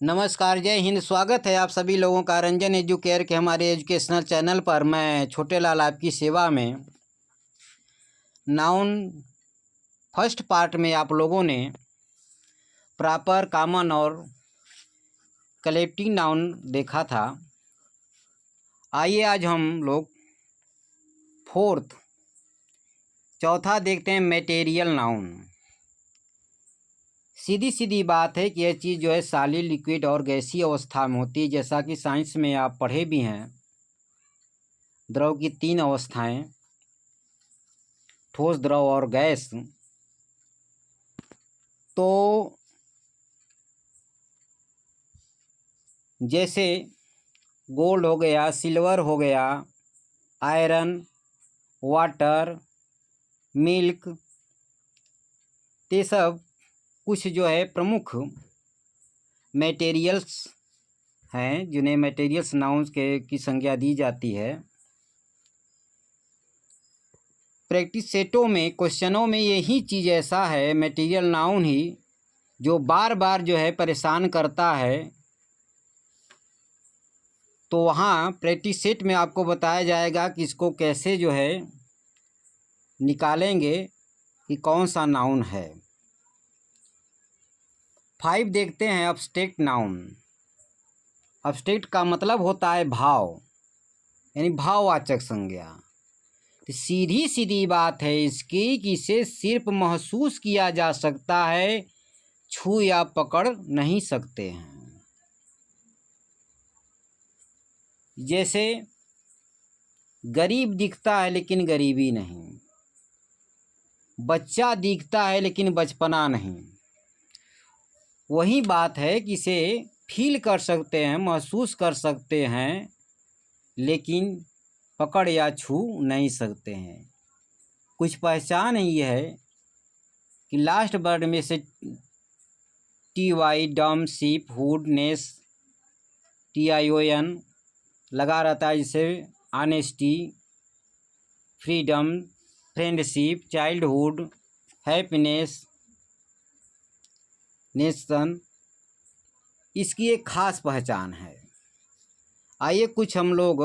नमस्कार, जय हिंद। स्वागत है आप सभी लोगों का रंजन एजुकेयर के हमारे एजुकेशनल चैनल पर। मैं छोटे लाल आपकी सेवा में। नाउन फर्स्ट पार्ट में आप लोगों ने प्रॉपर, कॉमन और कलेक्टिव नाउन देखा था। आइए आज हम लोग चौथा देखते हैं, मटेरियल नाउन। सीधी सीधी बात है कि यह चीज़ जो है सॉलिड, लिक्विड और गैसीय अवस्था में होती है। जैसा कि साइंस में आप पढ़े भी हैं, द्रव की 3 अवस्थाएं, ठोस, द्रव और गैस। तो जैसे गोल्ड हो गया, सिल्वर हो गया, आयरन, वाटर, मिल्क, ये सब कुछ जो है प्रमुख मटेरियल्स हैं जिन्हें मटेरियल्स नाउन्स की संज्ञा दी जाती है। प्रैक्टिस सेटों में, क्वेश्चनों में यही चीज़ ऐसा है, मटेरियल नाउन ही जो बार बार जो है परेशान करता है। तो वहाँ प्रैक्टिस सेट में आपको बताया जाएगा कि इसको कैसे जो है निकालेंगे कि कौन सा नाउन है। 5 देखते हैं, एब्स्ट्रैक्ट नाउन। एब्स्ट्रैक्ट का मतलब होता है भाव, यानी भाववाचक संज्ञा। तो सीधी सीधी बात है इसकी कि इसे सिर्फ महसूस किया जा सकता है, छू या पकड़ नहीं सकते हैं। जैसे गरीब दिखता है लेकिन गरीबी नहीं, बच्चा दिखता है लेकिन बचपना नहीं। वही बात है कि इसे फील कर सकते हैं, महसूस कर सकते हैं, लेकिन पकड़ या छू नहीं सकते हैं। कुछ पहचान ही है कि लास्ट वर्ड में से TY, डम, शिप, हुड, नेस, TION लगा रहता है, जिसे honesty, freedom, friendship, childhood, happiness, nation. इसकी एक खास पहचान है। आइए कुछ हम लोग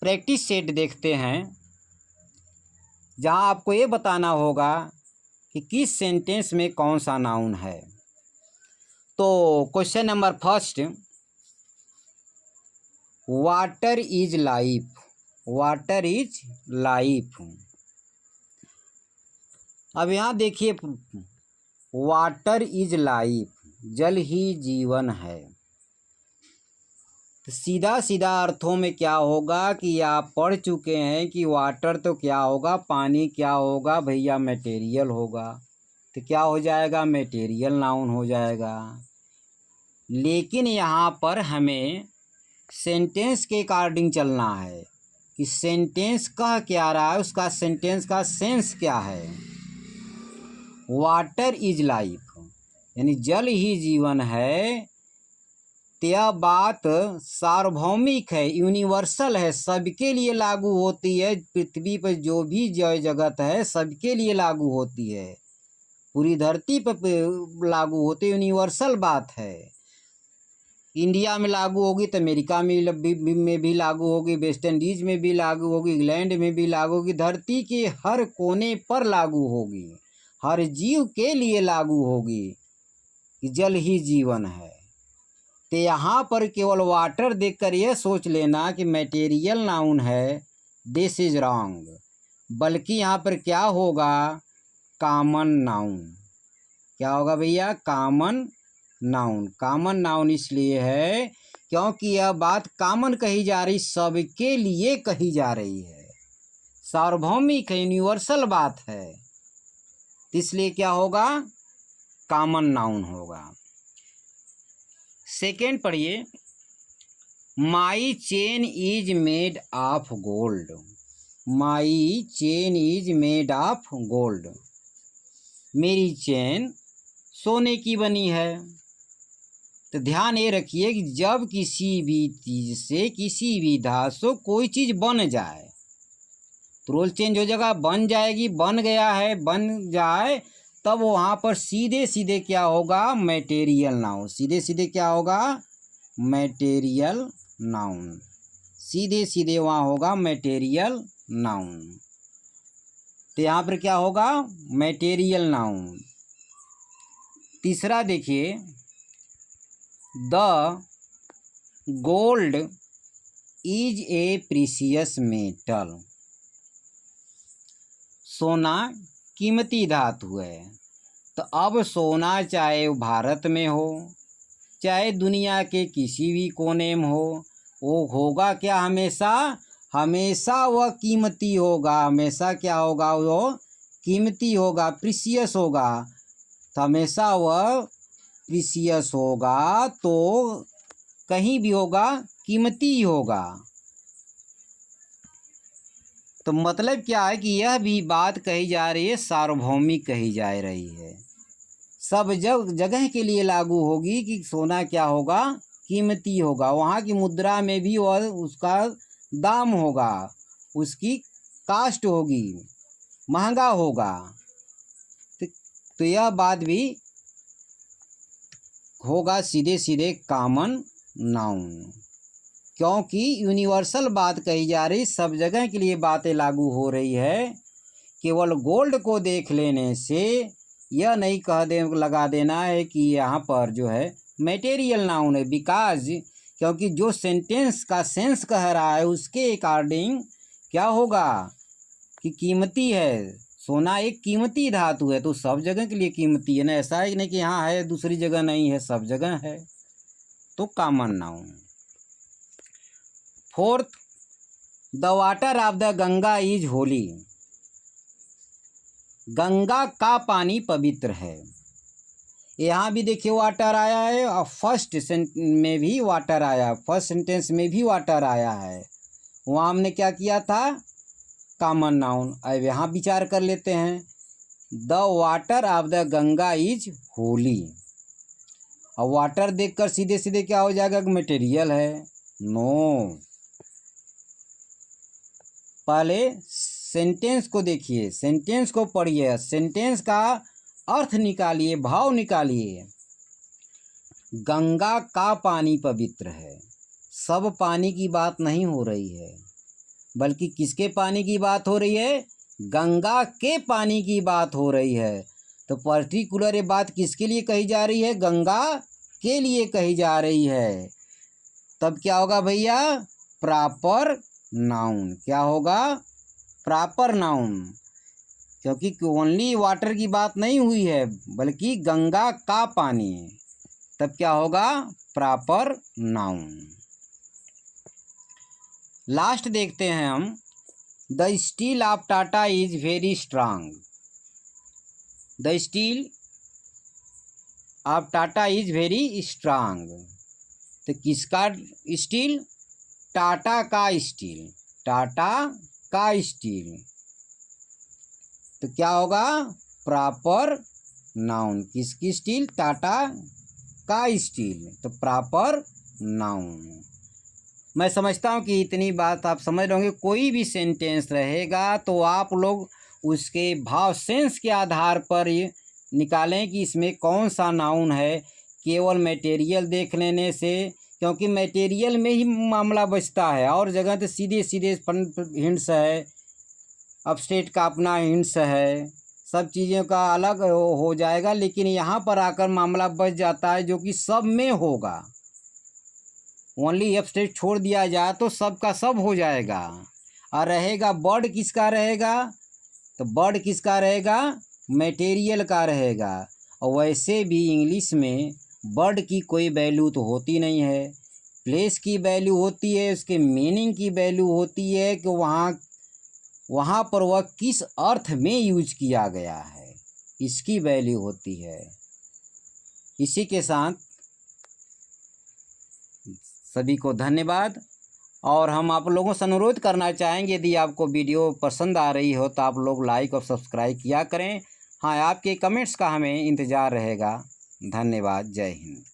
प्रैक्टिस सेट देखते हैं, जहां आपको ये बताना होगा कि किस सेंटेंस में कौन सा नाउन है। तो question number first, water is life. Water is life. अब यहाँ देखिए, वाटर इज लाइफ, जल ही जीवन है। तो सीधा सीधा अर्थों में क्या होगा कि आप पढ़ चुके हैं कि वाटर तो क्या होगा, पानी क्या होगा भैया, मटेरियल होगा। तो क्या हो जाएगा, मटेरियल नाउन हो जाएगा। लेकिन यहाँ पर हमें सेंटेंस के अकॉर्डिंग चलना है कि सेंटेंस कह क्या रहा है, उसका सेंटेंस का सेंस क्या है। वाटर इज लाइफ यानी जल ही जीवन है। यह बात सार्वभौमिक है, यूनिवर्सल है, सबके लिए लागू होती है। पृथ्वी पर जो भी जय जगत है सबके लिए लागू होती है, पूरी धरती पर लागू होती है, यूनिवर्सल बात है। इंडिया में लागू होगी तो अमेरिका में भी लागू होगी, वेस्ट इंडीज में भी लागू होगी, इंग्लैंड में भी लागू होगी, धरती के हर कोने पर लागू होगी, हर जीव के लिए लागू होगी कि जल ही जीवन है। तो यहाँ पर केवल वाटर देखकर यह सोच लेना कि मटेरियल नाउन है, दिस इज रॉन्ग। बल्कि यहाँ पर क्या होगा, कॉमन नाउन। क्या होगा भैया, कॉमन नाउन। कॉमन नाउन इसलिए है क्योंकि यह बात कॉमन कही जा रही, सबके लिए कही जा रही है, सार्वभौमिक है, यूनिवर्सल बात है। इसलिए क्या होगा, कॉमन नाउन होगा। सेकेंड पढ़िए, my chain is made of gold. My chain is made of gold, मेरी चेन सोने की बनी है। तो ध्यान ये रखिए कि जब किसी भी चीज़ से, किसी भी धातु से कोई चीज़ बन जाए तो रोल चेंज हो जाएगा, बन जाएगी, बन गया है, बन जाए तब वहाँ पर सीधे सीधे क्या होगा, मटेरियल नाउन। सीधे सीधे क्या होगा, मटेरियल नाउन। सीधे सीधे वहाँ होगा मटेरियल नाउन। तो यहाँ पर क्या होगा, मटेरियल नाउन। तीसरा देखिए, the gold is a precious metal. सोना कीमती धातु है। तो अब सोना चाहे भारत में हो, चाहे दुनिया के किसी भी कोने में हो, वो होगा क्या, हमेशा हमेशा वह कीमती होगा। हमेशा क्या होगा, वो कीमती होगा, प्रीशियस होगा। तो हमेशा वह प्रीशियस होगा, तो कहीं भी होगा कीमती होगा। तो मतलब क्या है कि यह भी बात कही जा रही है, सार्वभौमिक कही जा रही है, सब जगह के लिए लागू होगी कि सोना क्या होगा, कीमती होगा। वहाँ की मुद्रा में भी वह उसका दाम होगा, उसकी कास्ट होगी, महंगा होगा। तो यह बात भी होगा सीधे सीधे कॉमन नाउन, क्योंकि यूनिवर्सल बात कही जा रही, सब जगह के लिए बातें लागू हो रही है। केवल गोल्ड को देख लेने से यह नहीं लगा देना है कि यहाँ पर जो है मटेरियल नाउन है। बिकॉज क्योंकि जो सेंटेंस का सेंस कह रहा है उसके अकॉर्डिंग क्या होगा कि कीमती है। सोना एक कीमती धातु है, तो सब जगह के लिए कीमती है ना। ऐसा है नहीं कि यहाँ है दूसरी जगह नहीं है, सब जगह है, तो common noun. Fourth, the water of the Ganga is Holi. Ganga का पानी पवित्र है। यहाँ भी देखिए वाटर आया है, और फर्स्ट में भी वाटर आया, फर्स्ट सेंटेंस में भी वाटर आया है। वहाँ हमने क्या किया था, कॉमन नाउन। अब यहाँ विचार कर लेते हैं, the water of the Ganga is Holi. और वाटर देखकर सीधे सीधे क्या हो जाएगा, मटेरियल है। नो, पहले सेंटेंस को देखिए, सेंटेंस को पढ़िए, सेंटेंस का अर्थ निकालिए, भाव निकालिए। गंगा का पानी पवित्र है, सब पानी की बात नहीं हो रही है, बल्कि किसके पानी की बात हो रही है, गंगा के पानी की बात हो रही है। तो पर्टिकुलर ये बात किसके लिए कही जा रही है, गंगा के लिए कही जा रही है। तब क्या होगा भैया, प्रॉपर नाउन। क्या होगा, प्रॉपर नाउन, क्योंकि ओनली वाटर की बात नहीं हुई है, बल्कि गंगा का पानी। तब क्या होगा, प्रॉपर नाउन। लास्ट देखते हैं हम, the steel of Tata is very strong. The steel of Tata is very strong. तो किसका स्टील, टाटा का स्टील, टाटा का स्टील। तो क्या होगा, प्रॉपर नाउन। किसकी स्टील, टाटा का स्टील, तो प्रॉपर नाउन। मैं समझता हूँ कि इतनी बात आप समझ रहे होंगे। कोई भी सेंटेंस रहेगा तो आप लोग उसके भाव सेंस के आधार पर ये निकालें कि इसमें कौन सा नाउन है। केवल मटेरियल देख लेने से, क्योंकि मटेरियल में ही मामला बचता है, और जगह तो सीधे सीधे हिंट्स है, अपस्टेट का अपना हिंट्स है, सब चीज़ों का अलग हो जाएगा। लेकिन यहाँ पर आकर मामला बच जाता है, जो कि सब में होगा। ओनली अपस्टेट छोड़ दिया जाए तो सब का सब हो जाएगा। और रहेगा बर्ड किसका रहेगा, तो बर्ड किसका रहेगा, मटेरियल का रहेगा। और वैसे भी इंग्लिश में बर्ड की कोई वैल्यू तो होती नहीं है, प्लेस की वैल्यू होती है, उसके मीनिंग की वैल्यू होती है कि वहाँ पर वह किस अर्थ में यूज किया गया है, इसकी वैल्यू होती है। इसी के साथ सभी को धन्यवाद। और हम आप लोगों से अनुरोध करना चाहेंगे, यदि आपको वीडियो पसंद आ रही हो तो आप लोग लाइक और सब्सक्राइब किया करें। हाँ, आपके कमेंट्स का हमें इंतज़ार रहेगा। धन्यवाद। जय हिंद।